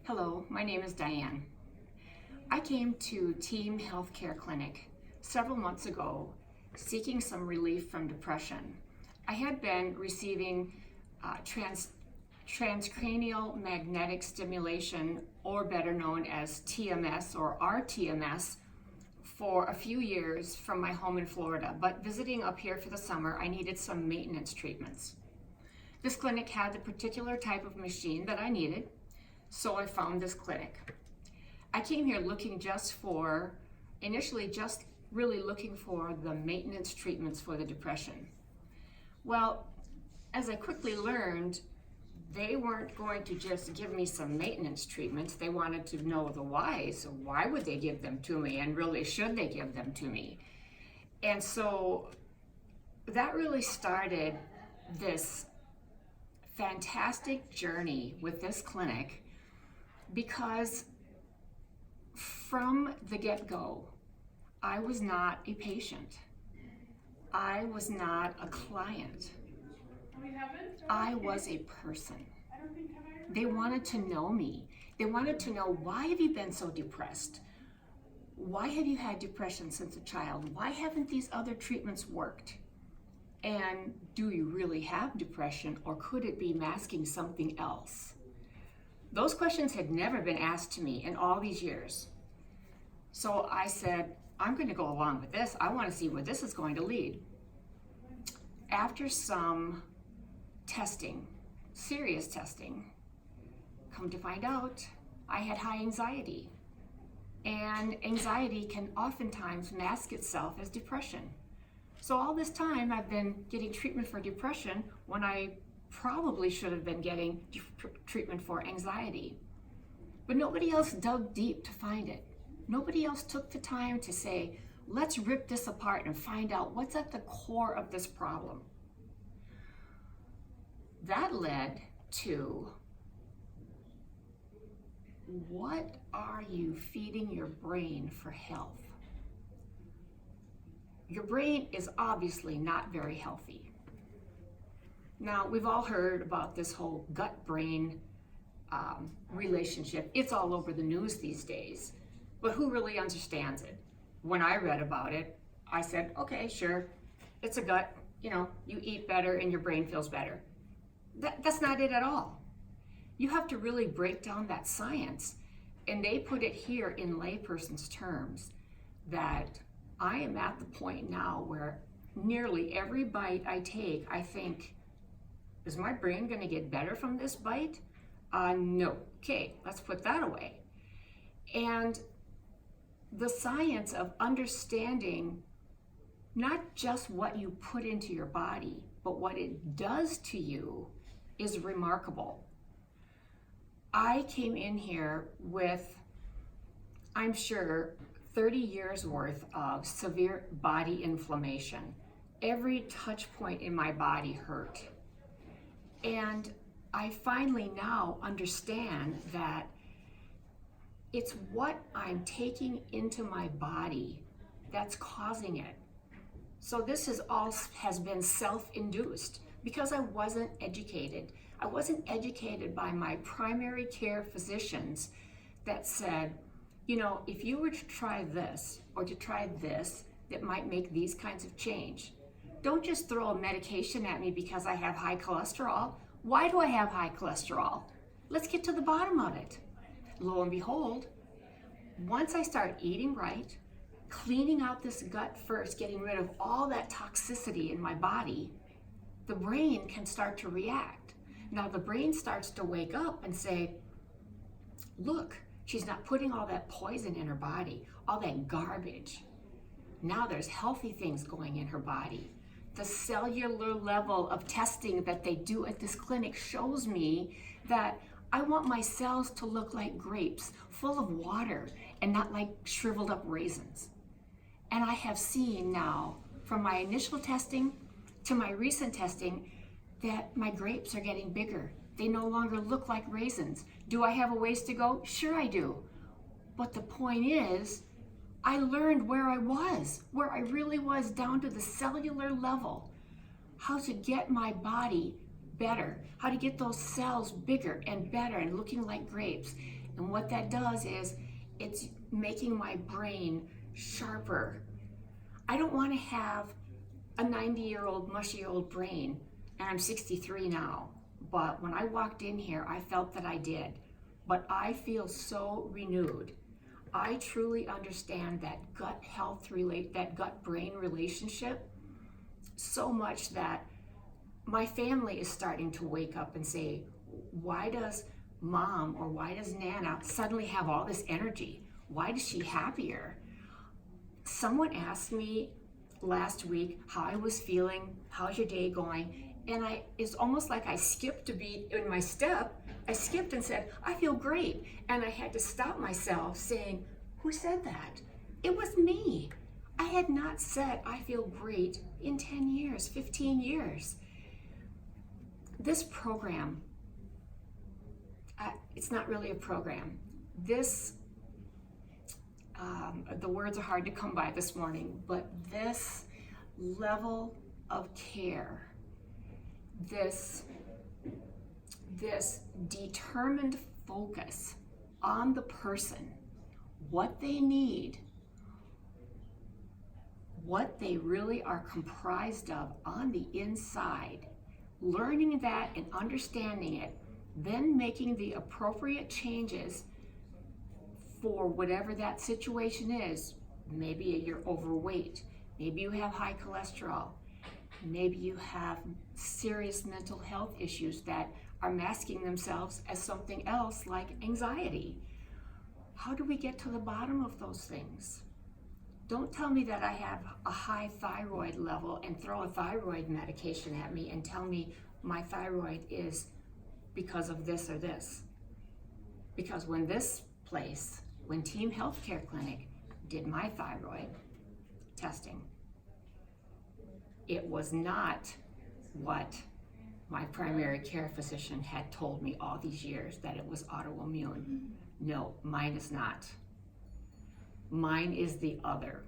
Hello, my name is Diane. I came to Team Healthcare Clinic several months ago seeking some relief from depression. I had been receiving transcranial magnetic stimulation, or better known as TMS or RTMS, for a few years from my home in Florida, but visiting up here for the summer, I needed some maintenance treatments. This clinic had the particular type of machine that I needed, so I found this clinic. I came here initially just really looking for the maintenance treatments for the depression. Well, as I quickly learned, they weren't going to just give me some maintenance treatments. They wanted to know the why. So why would they give them to me, and really should they give them to me? And so that really started this fantastic journey with this clinic, because from the get-go, I was not a patient. I was not a client. I was a person. They wanted to know me. They wanted to know, why have you been so depressed? Why have you had depression since a child? Why haven't these other treatments worked? And do you really have depression, or could it be masking something else? Those questions had never been asked to me in all these years. So I said, I'm going to go along with this. I want to see where this is going to lead. After some testing, serious testing, come to find out I had high anxiety. And anxiety can oftentimes mask itself as depression. So all this time I've been getting treatment for depression when I probably should have been getting treatment for anxiety. But nobody else dug deep to find it. Nobody else took the time to say, let's rip this apart and find out what's at the core of this problem. That led to, what are you feeding your brain for health? Your brain is obviously not very healthy. Now, we've all heard about this whole gut-brain relationship. It's all over the news these days, but who really understands it? When I read about it, I said, okay, sure, it's a gut, you eat better and your brain feels better. That's not it at all. You have to really break down that science, and they put it here in layperson's terms, that I am at the point now where nearly every bite I take, I think, is my brain going to get better from this bite? No. Okay, let's put that away. And the science of understanding not just what you put into your body, but what it does to you is remarkable. I came in here with, I'm sure, 30 years worth of severe body inflammation. Every touch point in my body hurt. And I finally now understand that it's what I'm taking into my body that's causing it. So this has been self-induced, because I wasn't educated. I wasn't educated by my primary care physicians that said, if you were to try this or to try this, that might make these kinds of change. Don't just throw a medication at me because I have high cholesterol. Why do I have high cholesterol? Let's get to the bottom of it. Lo and behold, once I start eating right, cleaning out this gut first, getting rid of all that toxicity in my body, the brain can start to react. Now the brain starts to wake up and say, look, she's not putting all that poison in her body, all that garbage. Now there's healthy things going in her body. The cellular level of testing that they do at this clinic shows me that I want my cells to look like grapes, full of water, and not like shriveled up raisins. And I have seen now, from my initial testing to my recent testing, that my grapes are getting bigger. They no longer look like raisins. Do I have a ways to go? Sure I do. But the point is, I learned where I really was, down to the cellular level, how to get my body better, how to get those cells bigger and better and looking like grapes. And what that does is it's making my brain sharper. I don't want to have a 90-year-old mushy old brain, and I'm 63 now. But when I walked in here, I felt that I did. But I feel so renewed. I truly understand that gut health that gut-brain relationship so much that my family is starting to wake up and say, why does Mom or why does Nana suddenly have all this energy? Why is she happier? Someone asked me last week how I was feeling, how's your day going? And it's almost like I skipped a beat in my step. I skipped and said, I feel great. And I had to stop myself saying, who said that? It was me. I had not said I feel great in 10 years, 15 years. This program, it's not really a program. This, the words are hard to come by this morning, but this level of care, this determined focus on the person, what they need, what they really are comprised of on the inside, learning that and understanding it, then making the appropriate changes for whatever that situation is. Maybe you're overweight, maybe you have high cholesterol, maybe you have serious mental health issues that are masking themselves as something else like anxiety. How do we get to the bottom of those things? Don't tell me that I have a high thyroid level and throw a thyroid medication at me and tell me my thyroid is because of this or this. Because when Team Healthcare Clinic did my thyroid testing, it was not what my primary care physician had told me all these years, that it was autoimmune. No, mine is not. Mine is the other,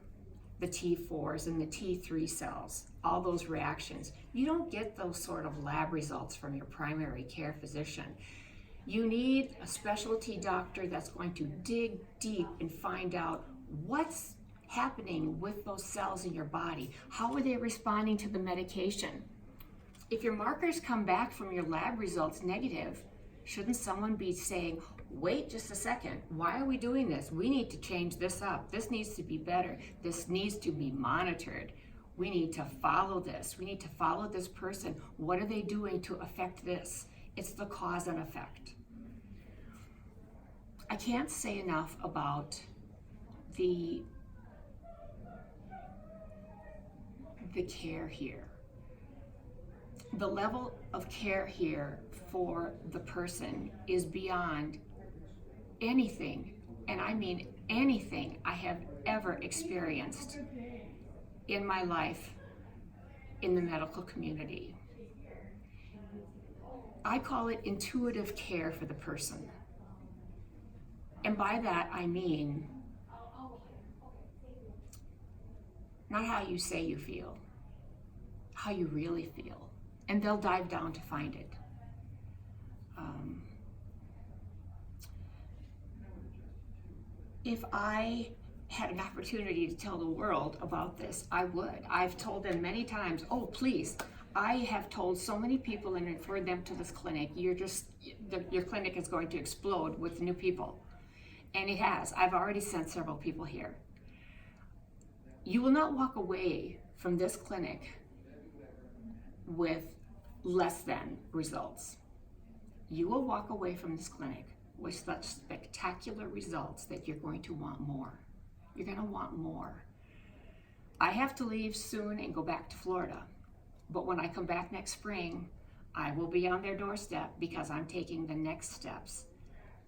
the T4s and the T3 cells, all those reactions. You don't get those sort of lab results from your primary care physician. You need a specialty doctor that's going to dig deep and find out what's happening with those cells in your body. How are they responding to the medication? If your markers come back from your lab results negative, shouldn't someone be saying, wait just a second, why are we doing this? We need to change this up. This needs to be better. This needs to be monitored. We need to follow this. We need to follow this person. What are they doing to affect this? It's the cause and effect. I can't say enough about the care here. The level of care here for the person is beyond anything, and I mean anything I have ever experienced in my life in the medical community. I call it intuitive care for the person. And by that I mean not how you say you feel, how you really feel. And they'll dive down to find it. If I had an opportunity to tell the world about this, I would. I've told them many times, oh, please. I have told so many people and referred them to this clinic, your clinic is going to explode with new people. And it has. I've already sent several people here. You will not walk away from this clinic with less than results. You will walk away from this clinic with such spectacular results that you're going to want more. You're going to want more. I have to leave soon and go back to Florida. But when I come back next spring, I will be on their doorstep because I'm taking the next steps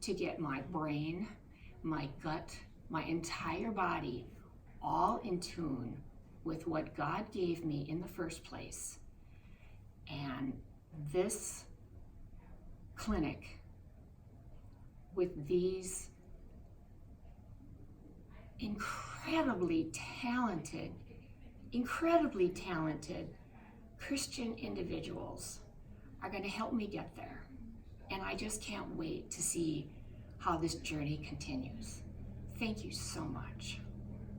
to get my brain, my gut, my entire body all in tune with what God gave me in the first place. And this clinic with these incredibly talented Christian individuals are going to help me get there. And I just can't wait to see how this journey continues. Thank you so much.